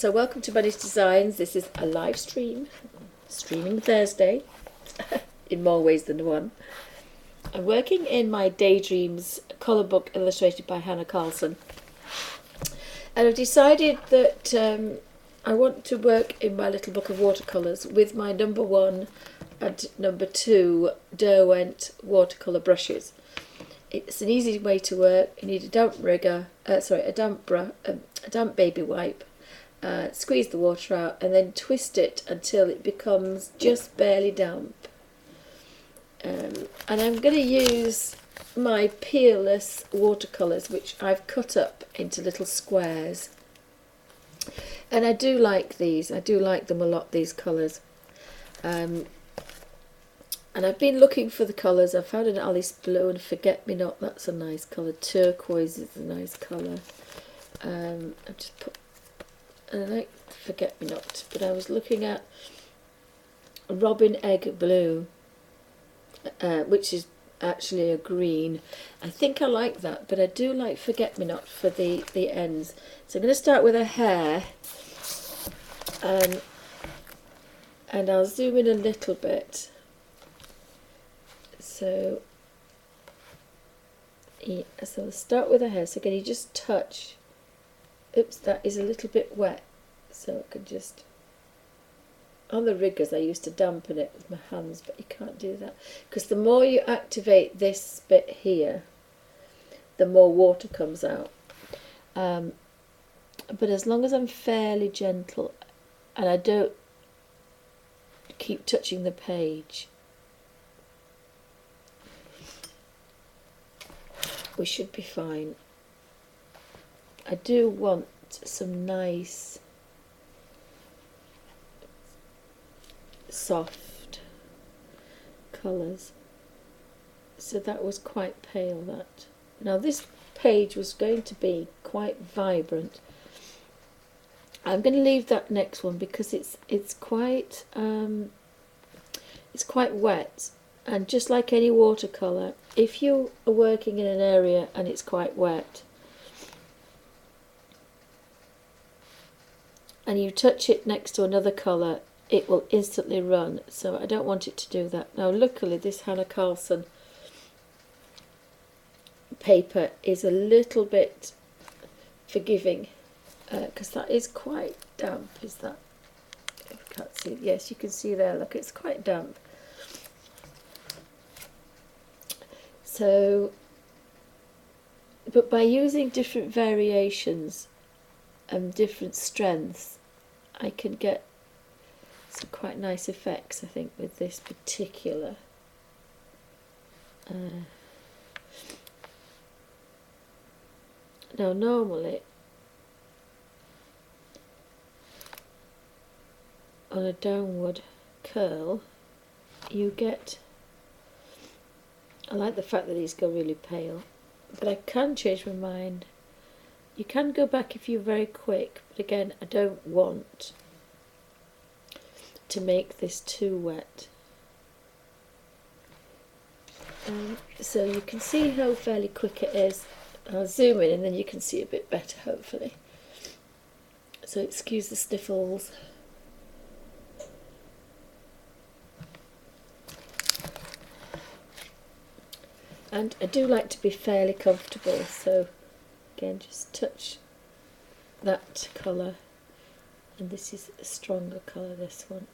So welcome to Bunny's Designs. This is a live stream, streaming Thursday, in more ways than one. I'm working in my Daydreams colour book illustrated by Hannah Carlson. And I've decided that I want to work in my little book of watercolours with my number 1 and number 2 Derwent watercolour brushes. It's an easy way to work. You need a damp baby wipe. Squeeze the water out and then twist it until it becomes just barely damp. And I'm going to use my Peerless watercolours, which I've cut up into little squares. And I do like these. I do like them a lot, these colours. And I've been looking for the colours. I found an Alice Blue and Forget-Me-Not. That's a nice colour. Turquoise is a nice colour. I've just put... I like Forget-Me-Not, but I was looking at Robin Egg Blue, which is actually a green. I think I like that, but I do like Forget-Me-Not for the ends. So I'm going to start with a hair, and I'll zoom in a little bit. So, yeah, so I'll start with a hair. So can you just touch? Oops, that is a little bit wet, so I could just, on the riggers I used to dampen it with my hands, but you can't do that, because the more you activate this bit here, the more water comes out. But as long as I'm fairly gentle, and I don't keep touching the page, we should be fine. I do want some nice soft colours. So that was quite pale, that. Now this page was going to be quite vibrant. I'm going to leave that next one because it's quite wet, and just like any watercolour, if you are working in an area and it's quite wet, and you touch it next to another colour, it will instantly run. So I don't want it to do that. Now luckily this Hannah Carlson paper is a little bit forgiving, because that is quite damp. Is that? I can't see. Yes, you can see there. Look, it's quite damp. So, but by using different variations and different strengths, I can get some quite nice effects, I think, with this particular now normally on a downward curl you get, I like the fact that these go really pale, but I can change my mind. You can go back if you're very quick, but again, I don't want to make this too wet. So you can see how fairly quick it is. I'll zoom in and then you can see a bit better, hopefully. So excuse the sniffles. And I do like to be fairly comfortable, so again, just touch that colour, and this is a stronger colour, this one.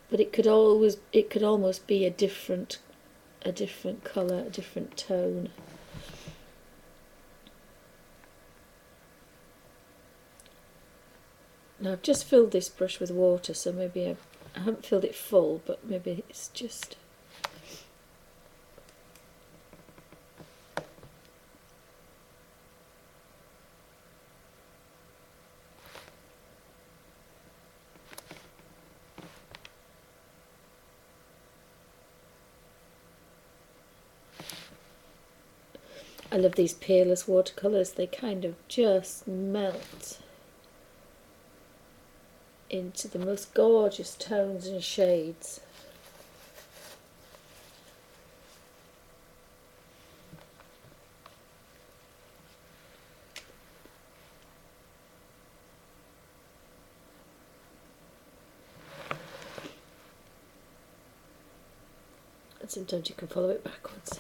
But it could almost be a different colour, a different tone. Now I've just filled this brush with water, so maybe I haven't filled it full, but maybe it's just... I love these Peerless watercolours. They kind of just melt into the most gorgeous tones and shades. And sometimes you can follow it backwards.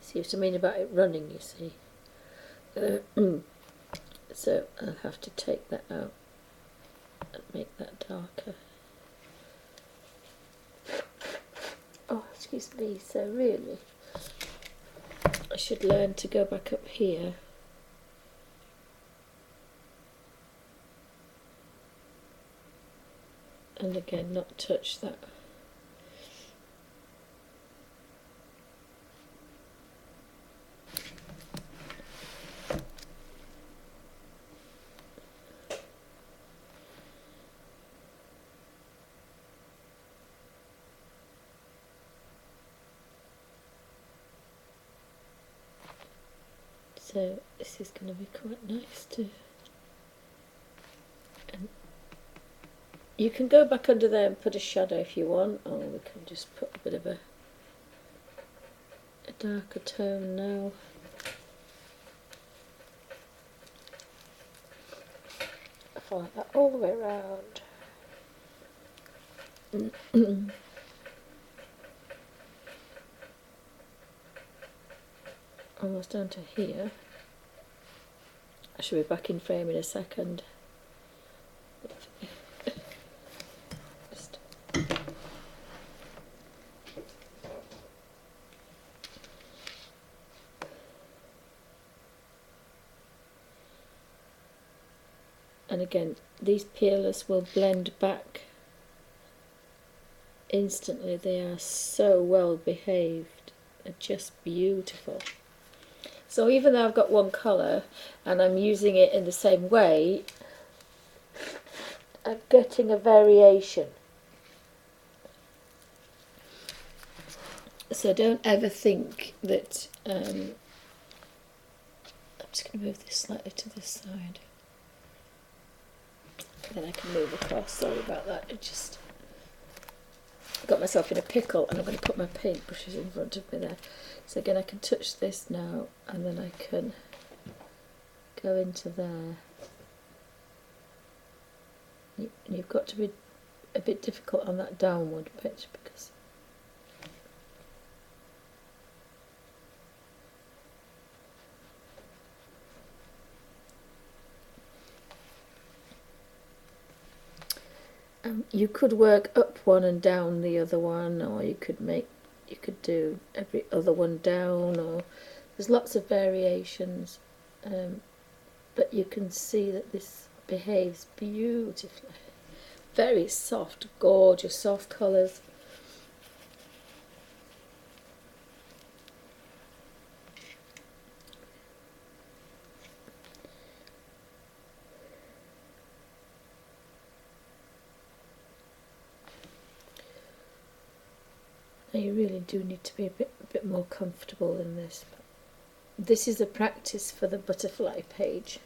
See what I mean about it running, you see. So I'll have to take that out and make that darker. Oh, excuse me, so really, I should learn to go back up here and again not touch that. So this is going to be quite nice too. And you can go back under there and put a shadow if you want, or we can just put a bit of a darker tone now. Follow that all the way around. Almost down to here. I should be back in frame in a second. And again, these Peerless will blend back instantly. They are so well behaved. They're just beautiful. So even though I've got one colour and I'm using it in the same way, I'm getting a variation. So don't ever think that, I'm just going to move this slightly to this side. Then I can move across, sorry about that, I just got myself in a pickle and I'm going to put my paintbrushes in front of me there. So again I can touch this now and then I can go into there. You've got to be a bit difficult on that downward bit because you could work up one and down the other one, or you could do every other one down, or there's lots of variations, but you can see that this behaves beautifully. Very soft, gorgeous, soft colours. Now you really do need to be a bit more comfortable in this. This is a practice for the butterfly page.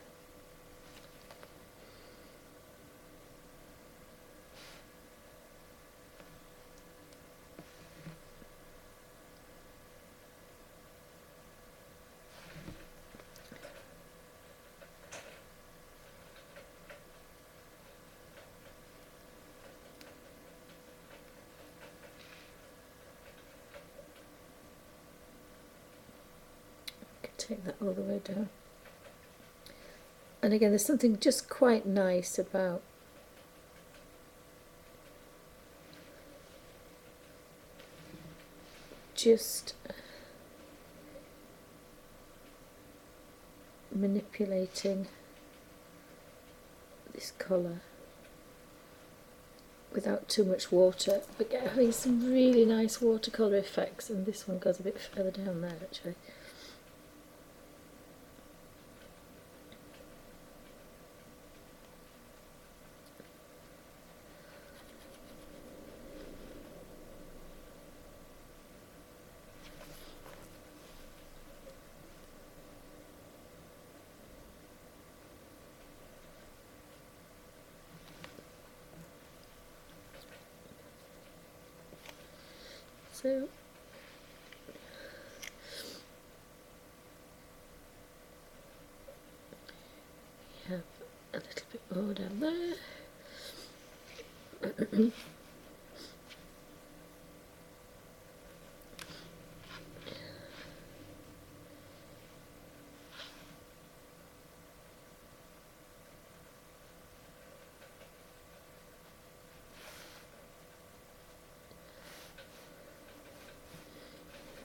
Take that all the way down. And again, there's something just quite nice about just manipulating this colour without too much water, but having some really nice watercolour effects, and this one goes a bit further down there actually. So a little bit more down there.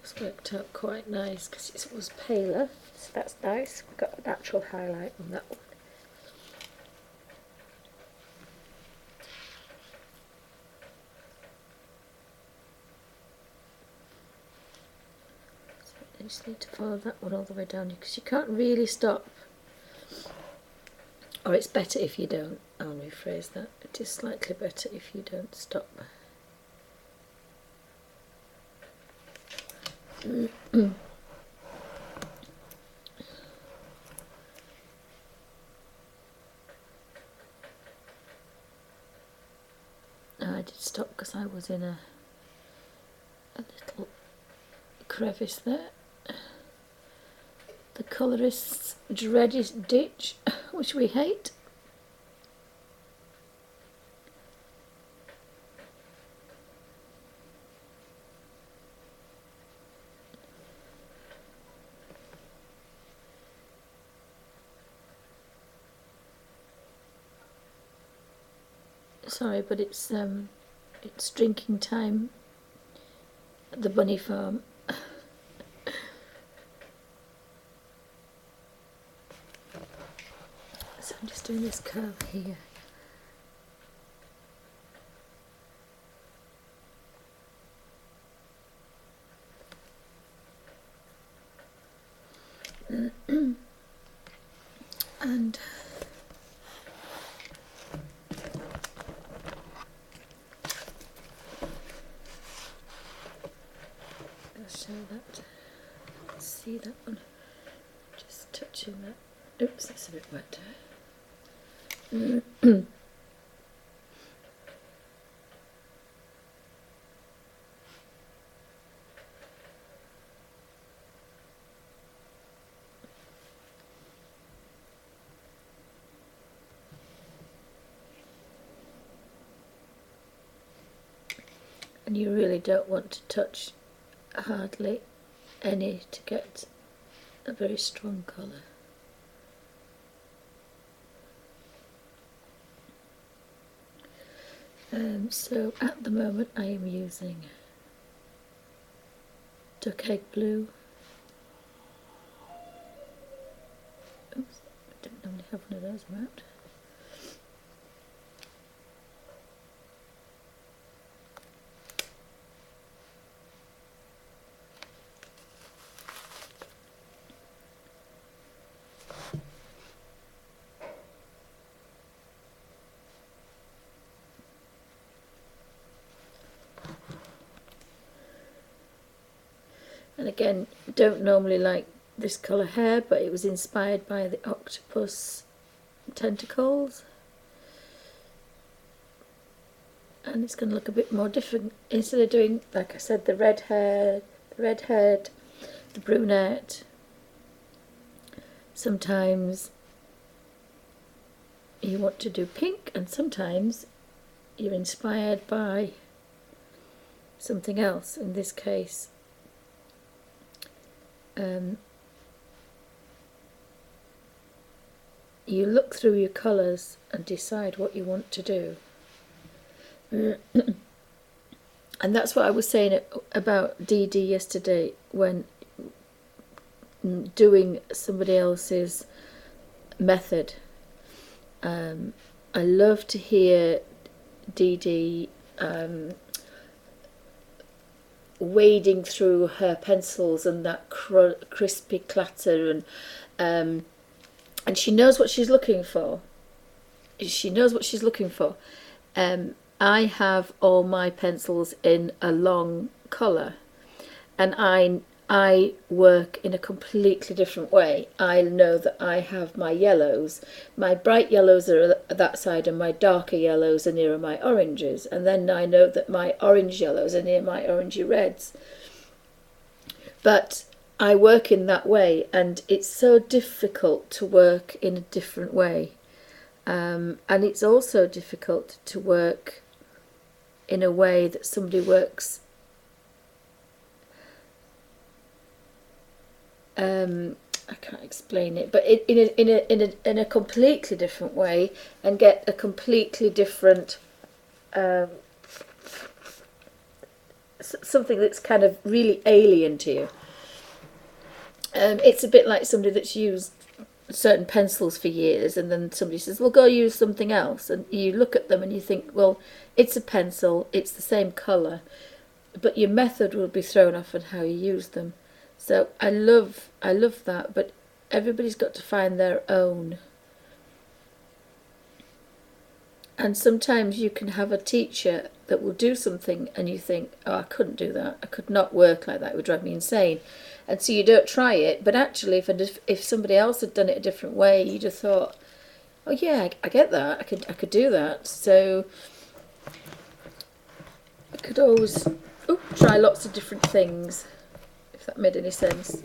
It's worked out quite nice because it was paler, so that's nice. We've got a natural highlight on that one. You just need to follow that one all the way down because you can't really stop, or it's better if you don't. I'll rephrase that. It is slightly better if you don't stop. I did stop because I was in a little crevice there. The colourist's dreaded ditch, which we hate. Sorry, but it's drinking time at the bunny farm. So I'm just doing this curve here. And I'll show that. See that one? Just touching that. Oops, that's a bit wet. And you really don't want to touch hardly any to get a very strong colour. So at the moment I am using duck egg blue. Oops, I don't normally have one of those around. And again, don't normally like this colour hair, but it was inspired by the octopus tentacles. And it's going to look a bit more different. Instead of doing, like I said, the red hair, the brunette, sometimes you want to do pink, and sometimes you're inspired by something else. In this case, you look through your colours and decide what you want to do. And that's what I was saying about Dee Dee yesterday when doing somebody else's method. I love to hear Dee Dee wading through her pencils and that crispy clatter, and she knows what she's looking for. She knows what she's looking for. I have all my pencils in a long colour, and I work in a completely different way. I know that I have my yellows. My bright yellows are that side and my darker yellows are near my oranges. And then I know that my orange yellows are near my orangey reds. But I work in that way, and it's so difficult to work in a different way. And it's also difficult to work in a way that somebody works I can't explain it, but in a completely different way, and get a completely different something that's kind of really alien to you. It's a bit like somebody that's used certain pencils for years, and then somebody says, well, go use something else, and you look at them and you think, well, it's a pencil, it's the same colour, but your method will be thrown off on how you use them. So I love that, but everybody's got to find their own. And sometimes you can have a teacher that will do something and you think, oh, I couldn't do that, I could not work like that, it would drive me insane. And so you don't try it, but actually if somebody else had done it a different way, you just thought, oh yeah, I get that, I could do that. So I could always try lots of different things, if that made any sense.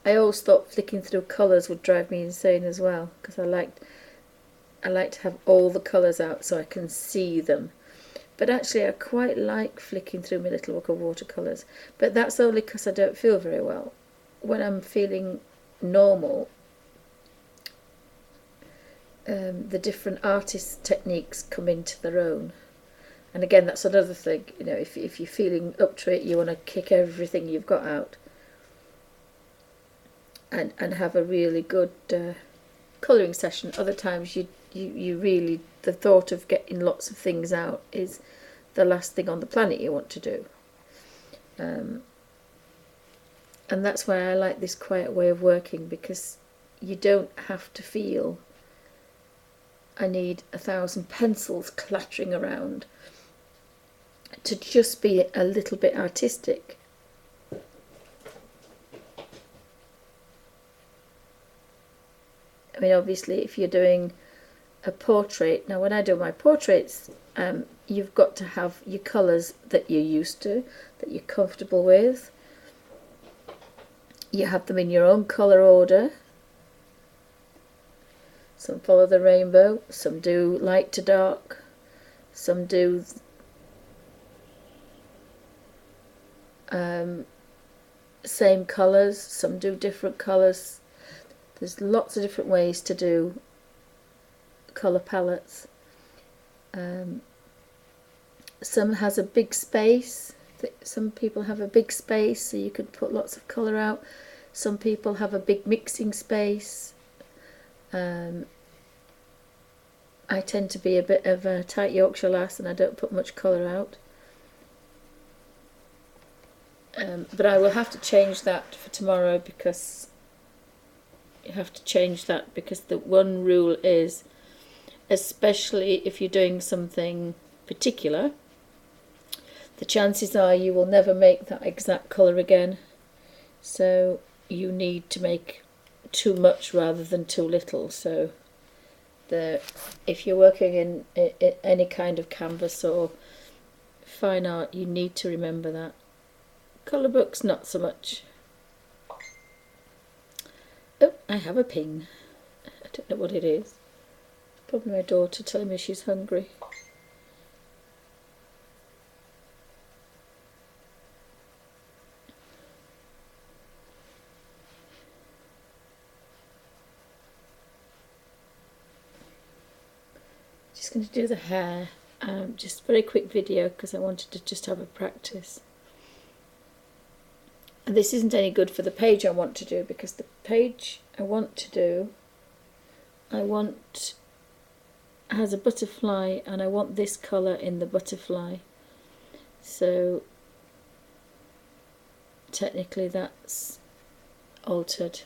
I always thought flicking through colours would drive me insane as well, because I like to have all the colours out so I can see them. But actually I quite like flicking through my little book of watercolours, but that's only because I don't feel very well. When I'm feeling normal, the different artist techniques come into their own. And again, that's another thing, you know, if you're feeling up to it, you want to kick everything you've got out and have a really good colouring session. Other times you really, the thought of getting lots of things out is the last thing on the planet you want to do. And that's why I like this quiet way of working, because you don't have to feel I need 1,000 pencils clattering around to just be a little bit artistic. I mean, obviously, if you're doing a portrait, now when I do my portraits, you've got to have your colours that you're used to, that you're comfortable with. You have them in your own colour order. Some follow the rainbow, some do light to dark, some do same colours, some do different colours. There's lots of different ways to do colour palettes. Some has a big space. Some people have a big space, so you could put lots of colour out. Some people have a big mixing space. I tend to be a bit of a tight Yorkshire lass, and I don't put much colour out. But I will have to change that for tomorrow, because the one rule is, especially if you're doing something particular, the chances are you will never make that exact colour again. So you need to make too much rather than too little. So if you're working in any kind of canvas or fine art, you need to remember that. Colour books, not so much. Oh, I have a ping. I don't know what it is. Probably my daughter telling me she's hungry. Just going to do the hair. Just a very quick video, because I wanted to just have a practice. And this isn't any good for the page I want to do, because the page I want to do, has a butterfly, and I want this colour in the butterfly. So technically that's altered.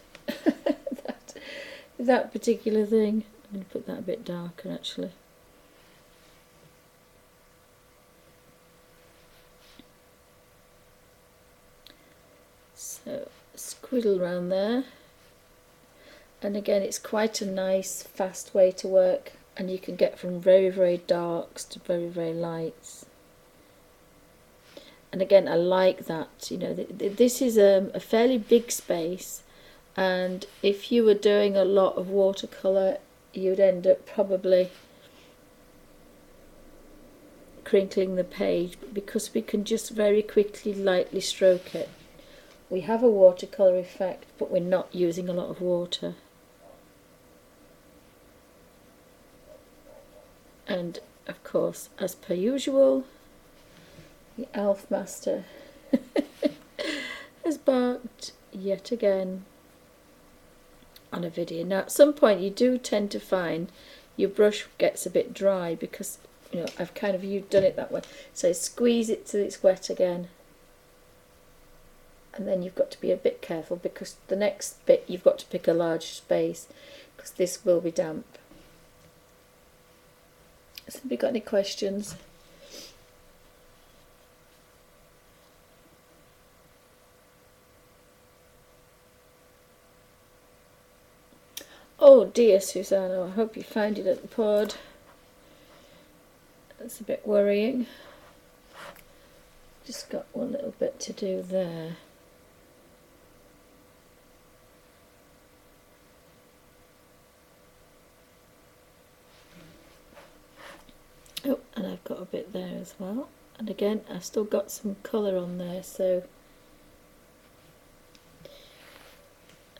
that particular thing. I'm going to put that a bit darker actually. So squiddle around there, and again it's quite a nice fast way to work, and you can get from very, very darks to very, very lights. And again, I like that, you know, this is a fairly big space, and if you were doing a lot of watercolour, you'd end up probably crinkling the page. But because we can just very quickly lightly stroke it, we have a watercolour effect, but we're not using a lot of water. And of course, as per usual, the Elf Master has barked yet again on a video. Now at some point you do tend to find your brush gets a bit dry, because you know I've kind of done it that way. So squeeze it till it's wet again, and then you've got to be a bit careful, because the next bit you've got to pick a large space, because this will be damp. So have you got any questions? Oh dear, Susanna, I hope you find it at the pod. That's a bit worrying. Just got one little bit to do there. Oh, and I've got a bit there as well. And again, I've still got some colour on there, so...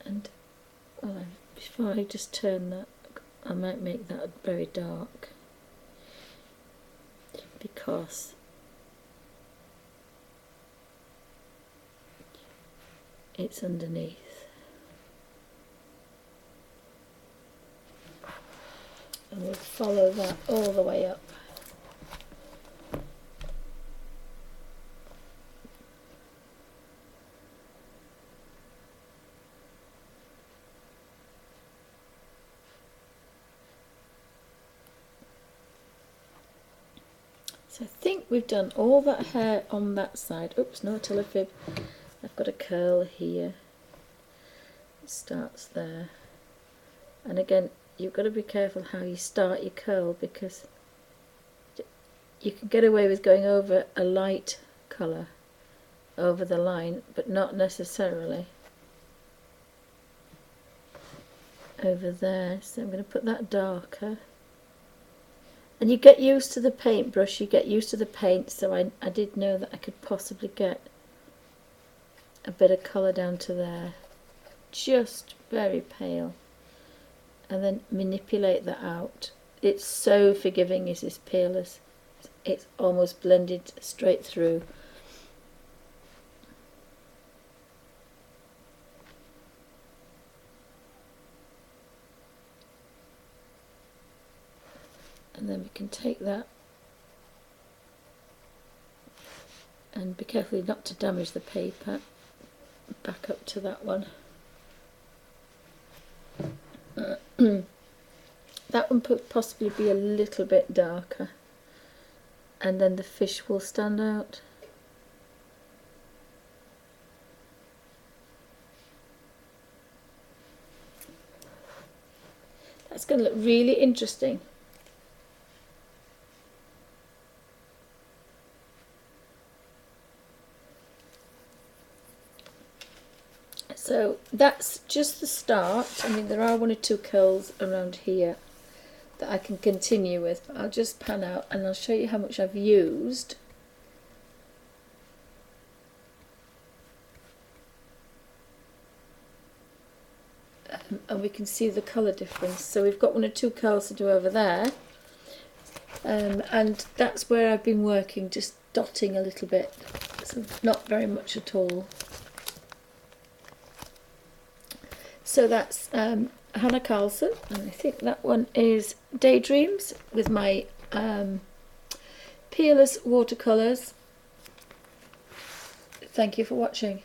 And well, before I just turn that, I might make that very dark, because it's underneath. And we'll follow that all the way up. So I think we've done all that hair on that side. Oops, no telefib. I've got a curl here. It starts there. And again, you've got to be careful how you start your curl, because you can get away with going over a light colour over the line, but not necessarily over there. So I'm going to put that darker. And you get used to the paintbrush, you get used to the paint, so I did know that I could possibly get a bit of colour down to there, just very pale, and then manipulate that out. It's so forgiving, is this Peerless. It's almost blended straight through. And then we can take that and be careful not to damage the paper. Back up to that one. That one could possibly be a little bit darker, and then the fish will stand out. That's going to look really interesting. So that's just the start. I mean, there are one or two curls around here that I can continue with, but I'll just pan out and I'll show you how much I've used. And we can see the colour difference. So we've got one or two curls to do over there, and that's where I've been working, just dotting a little bit, so not very much at all. So that's Hannah Carlson, and I think that one is Daydreams with my Peerless watercolours. Thank you for watching.